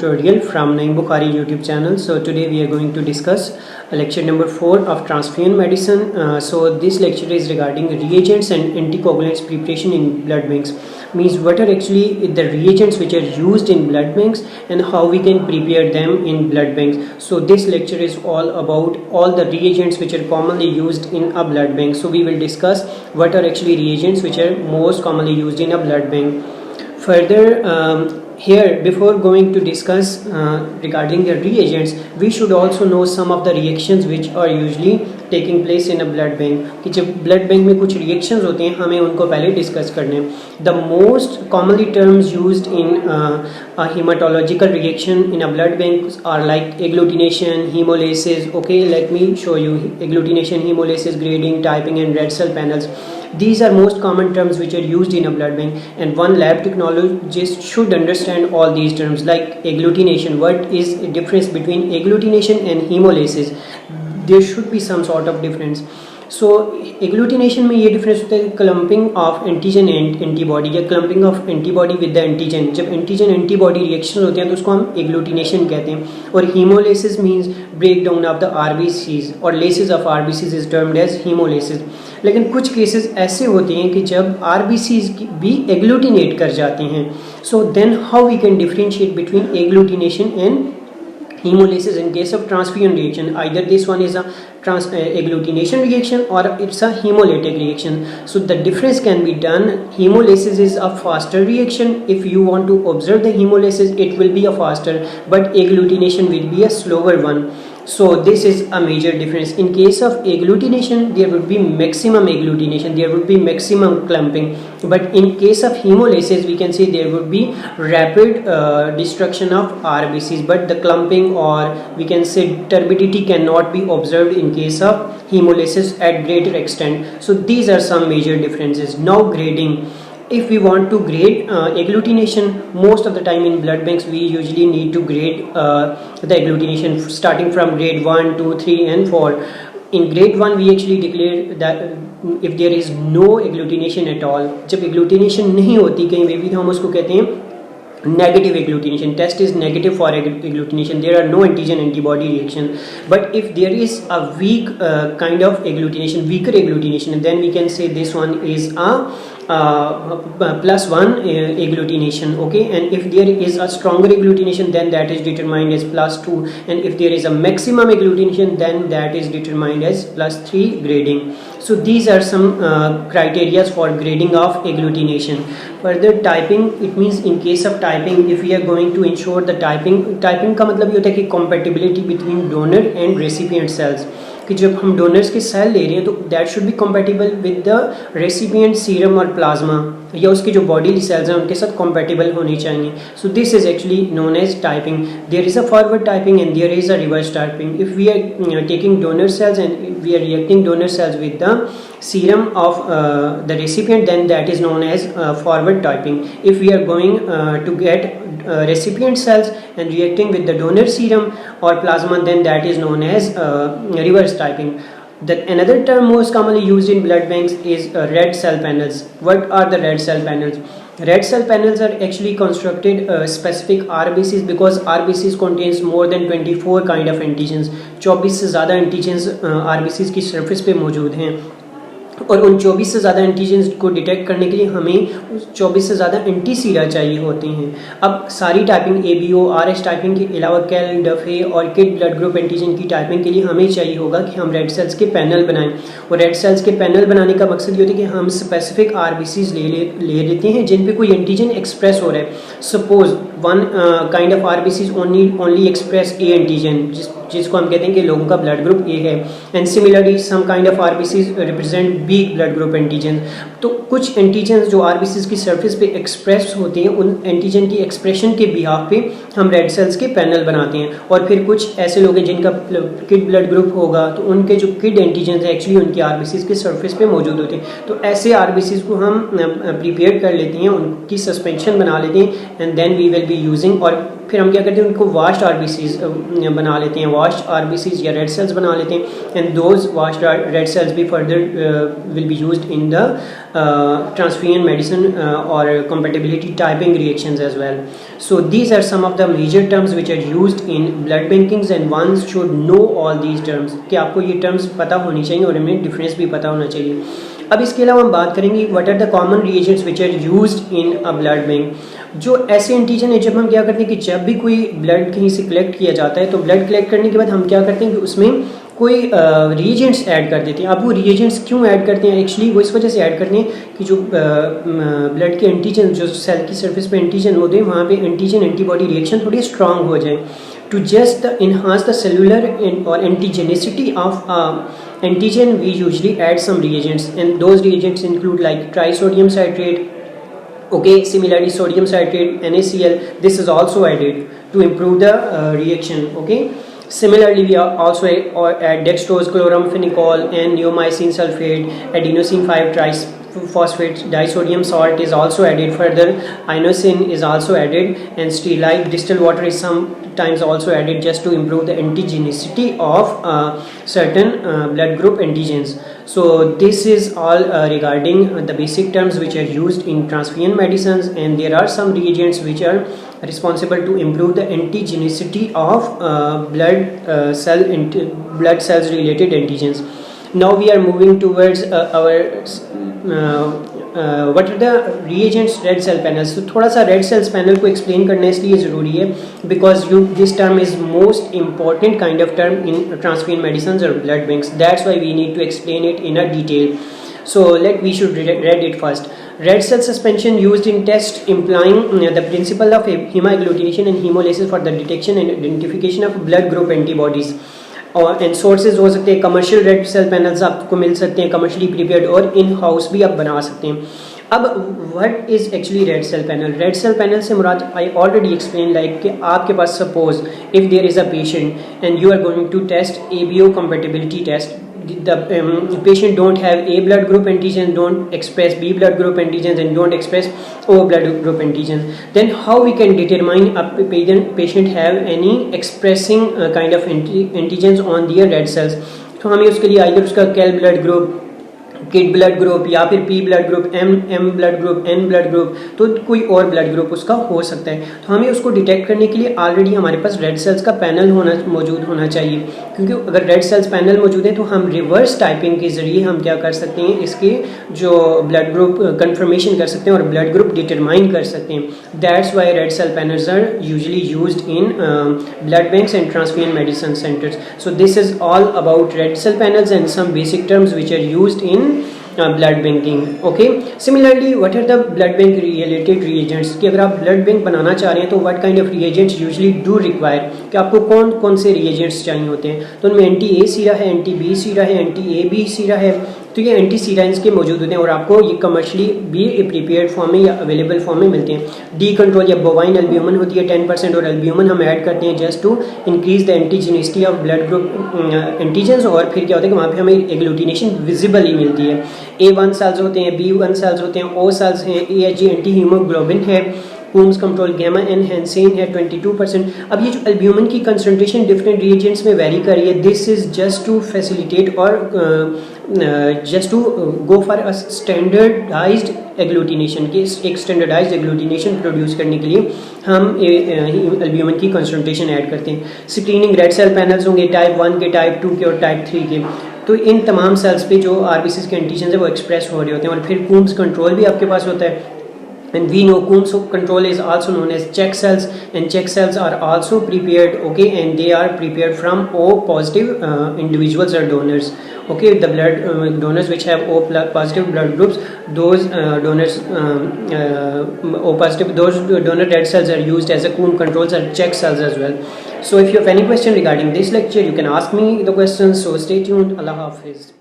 tutorial from Naeem Bukhari YouTube channel. So today we are going to discuss lecture number 4 of transfusion medicine. So this lecture is regarding reagents and anticoagulants preparation in blood banks. Means what are actually the reagents which are used in blood banks and how we can prepare them in blood banks. So this lecture is all about all the reagents which are commonly used in a blood bank. So we will discuss what are actually reagents which are most commonly used in a blood bank. Further, here before going to discuss regarding the reagents, we should also know some of the reactions which are usually taking place in a blood bank. कि जब blood bank में कुछ reactions होते हैं हमें उनको पहले discuss करने हैं. The most commonly terms used in a hematological reaction in a blood bank are like agglutination, hemolysis. Okay, let me show you agglutination, hemolysis, grading, typing, and red cell panels. These are most common terms which are used in a blood bank, and one lab technologist should understand all these terms. Like agglutination, what is the difference between agglutination and hemolysis? There should be some sort of difference. So agglutination में ये difference होता है clumping of antigen and antibody या clumping of antibody with the antigen. जब antigen antibody reaction होते हैं तो उसको हम agglutination कहते हैं. और hemolysis means breakdown of the RBCs और lysis of RBCs is termed as hemolysis. लेकिन कुछ cases ऐसे होते हैं कि जब RBCs भी agglutinate कर जाते हैं. So then how we can differentiate between agglutination and hemolysis in case of transfusion reaction? Either this one is a agglutination reaction or it's a hemolytic reaction. So the difference can be done. Hemolysis is a faster reaction. If you want to observe the hemolysis, it will be a faster, but agglutination will be a slower one. So this is a major difference. In case of agglutination, there would be maximum agglutination, there would be maximum clumping, but in case of hemolysis we can say there would be rapid destruction of RBCs, but the clumping or we can say turbidity cannot be observed in case of hemolysis at greater extent. So these are some major differences. Now grading. If we want to grade agglutination, most of the time in blood banks we usually need to grade the agglutination starting from grade 1, 2, 3 and 4. In grade 1 we actually declare that if there is no agglutination at all, जब agglutination नहीं होती कहीं पे भी तो हम उसको कहते हैं negative agglutination. Test is negative for agglutination. There are no antigen antibody reaction. But if there is a weak kind of agglutination, weaker agglutination, then we can say this one is a +1 agglutination. Okay, and if there is a stronger agglutination, then that is determined as +2, and if there is a maximum agglutination, then that is determined as +3 grading. So these are some criteria for grading of agglutination. Further, typing, it means in case of typing, if we are going to ensure the typing का मतलब ये होता है कि compatibility between donor and recipient cells, कि जब हम donors के सेल ले रहे हैं तो that should be compatible with the recipient serum और प्लाज्मा, या उसके जो बॉडी सेल्स हैं उनके साथ compatible होनी चाहिए. So this is actually known as typing. There is a forward typing and there is a reverse typing. If we are taking donor cells and we are reacting donor cells with the serum of the recipient, then that is known as forward typing. If we are going to get recipient cells and reacting with the donor serum or plasma, then that is known as reverse typing. Another term most commonly used in blood banks is red cell panels. What are the red cell panels? Red cell panels are actually constructed specific RBCs because RBCs contains more than 24 kind of antigens. 24 से ज़्यादा antigens RBCs की surface पे मौजूद हैं, और उन 24 से ज़्यादा एंटीजेंस को डिटेक्ट करने के लिए हमें 24 से ज़्यादा एंटीसीरा चाहिए होते हैं. अब सारी टाइपिंग ABO RH टाइपिंग के अलावा कैल, डफे और किड ब्लड ग्रुप एंटीजन की टाइपिंग के लिए हमें चाहिए होगा कि हम रेड सेल्स के पैनल बनाएं. और रेड सेल्स के पैनल बनाने का मकसद ये होता है कि हम स्पेसिफिक RBCs ले लेते हैं जिन पे कोई एंटीजन एक्सप्रेस हो रहा है. Suppose one kind of RBCs only express A antigen, जिसको हम कहते हैं कि लोगों का ब्लड ग्रुप A है. And similarly some kind of RBCs represent B blood group antigen. तो कुछ एंटीजन जो RBCs की सरफेस पे एक्सप्रेस होते हैं, उन एंटीजन की एक्सप्रेशन के बिहाफ पे हम रेड सेल्स के पैनल बनाते हैं. और फिर कुछ ऐसे लोग हैं जिनका किड ब्लड ग्रुप होगा तो उनके जो किड एंटीजन है एक्चुअली उनकी RBCs के सरफेस पे मौजूद होते हैं. तो ऐसे RBCs को हम प्रिपेयर कर लेते हैं, उनकी सस्पेंशन बना लेते हैं, and then we will be using. और फिर हम क्या करते हैं, उनको वाश्ड RBCs बना लेते हैं, वाश्ड RBCs या रेड सेल्स बना लेते हैं. And those washed red cells भी further will be used in the transfusion medicine or compatibility typing reactions as well. So these are some of the major terms which are used in blood bankings and one should know all these terms, कि आपको ये terms पता होनी चाहिए और इनमें difference भी पता होना चाहिए. अब इसके अलावा हम बात करेंगे what are the common reagents which are used in a blood bank. जो ऐसे एंटीजन है, जब हम क्या करते हैं कि जब भी कोई ब्लड कहीं से कलेक्ट किया जाता है तो ब्लड कलेक्ट करने के बाद हम क्या करते हैं कि उसमें कोई रिएजेंट्स ऐड कर देते हैं. अब वो रिएजेंट्स क्यों ऐड करते हैं? एक्चुअली वो इस वजह से ऐड करते हैं कि जो ब्लड के एंटीजन, जो सेल की सरफेस पे एंटीजन होते हैं, वहाँ पे एंटीजन एंटीबॉडी रिएक्शन थोड़ी स्ट्रांग हो जाए. To just enhance the cellular or antigenicity of antigen, we usually add some reagents, and those reagents include like trisodium citrate. Okay, similarly sodium citrate, NaCl, this is also added to improve the reaction. Okay, similarly we also add dextrose, chloramphenicol, and neomycin sulfate, adenosine 5 triphosphate disodium salt is also added. Further, inosine is also added, and sterilized distilled water is sometimes also added just to improve the antigenicity of certain blood group antigens. So this is all regarding the basic terms which are used in transfusion medicines, and there are some reagents which are responsible to improve the antigenicity of blood cells related antigens. Now we are moving towards what are the reagents red cell panels. So थोड़ा सा red cells panel को explain करना इसलिए ज़रूरी है because this term is most important kind of term in transfusion medicines or blood banks. That's why we need to explain it in a detail. So we should read it first. Red cell suspension used in test implying the principle of hemagglutination and hemolysis for the detection and identification of blood group antibodies. और and sources हो सकते हैं commercial red cell panels आपको मिल सकते हैं, commercially prepared, और in house भी आप बना सकते हैं. अब what is actually red cell panel? Red cell panel से मुराद आई ऑलरेडी एक्सप्लेन लाइक कि आपके पास suppose if there is a patient and you are going to test ABO compatibility test. The patient don't have A blood group antigen, don't express B blood group antigens, and don't express O blood group antigen. Then how we can determine a patient have any expressing kind of antigens on their red cells? तो हमें उसके लिए either उसका KEL blood group, kid blood group, या फिर P blood group, M blood group, N blood group, तो कोई और ब्लड ग्रुप उसका हो सकता है. तो हमें उसको डिटेक्ट करने के लिए ऑलरेडी हमारे पास रेड सेल्स का पैनल मौजूद होना चाहिए, क्योंकि अगर रेड सेल्स पैनल मौजूद है तो हम रिवर्स टाइपिंग के ज़रिए हम क्या कर सकते हैं, इसके जो ब्लड ग्रुप कंफर्मेशन कर सकते हैं और ब्लड ग्रुप डिटरमाइन कर सकते हैं. That's why red cell panels are usually used in blood banks and transfusion medicine centres. So this is all about red cell panels and some basic terms which are used in blood banking. Okay, similarly what are the blood bank related reagents, कि अगर आप blood bank बनाना चाह रहे हैं तो what kind of reagents usually do require, कि आपको कौन कौन से reagents चाहिए होते हैं. तो उनमें anti-A सीरा है, anti-B सीरा है, anti-AB सीरा है, तो ये एंटी सीराइंस के मौजूद होते हैं और आपको ये कमर्शली भी प्रीपेयर्ड फॉर्म में या अवेलेबल फॉर्म में मिलते हैं. डी कंट्रोल या बोवाइन एल्ब्यूमिन होती है 10%, और एल्ब्यूमिन हम ऐड करते हैं just to increase the antigenicity of blood group antigens, और फिर क्या होता है कि वहाँ पे हमें एग्लूटिनेशन विजिबली मिलती है. A1 सेल्स होते हैं, B1 सेल्स होते हैं, O सेल्स हैं, AHG एंटी हीमोग्लोबिन है, कूम्स कंट्रोल गामा एनहेंसिन है 22%. अब ये जो एल्ब्यूमिन की कंसंट्रेशन डिफरेंट रिएजेंट्स में वेरी कर रही है, this is just to facilitate और just to go for a standardised agglutination, की एक स्टैंडर्डाइज्ड एग्लूटिनेशन प्रोड्यूस करने के लिए हम एल्ब्यूमिन की कंसंट्रेशन ऐड करते हैं. स्क्रीनिंग रेड सेल पैनल्स होंगे टाइप 1 के, टाइप 2 के और टाइप 3 के. तो इन तमाम सेल्स पे जो आरबीसीज के एंटीजन है वो एक्सप्रेस हो रहे होते हैं. और फिर कूम्स कंट्रोल भी आपके पास होता है, and we know Coombs control is also known as check cells, and check cells are also prepared, okay, and they are prepared from O positive individuals or donors. Okay, the blood donors which have O positive blood groups, those donors O positive, those donor red cells are used as a Coombs controls or check cells as well. So if you have any question regarding this lecture, you can ask me the questions. So stay tuned. Allah Hafiz.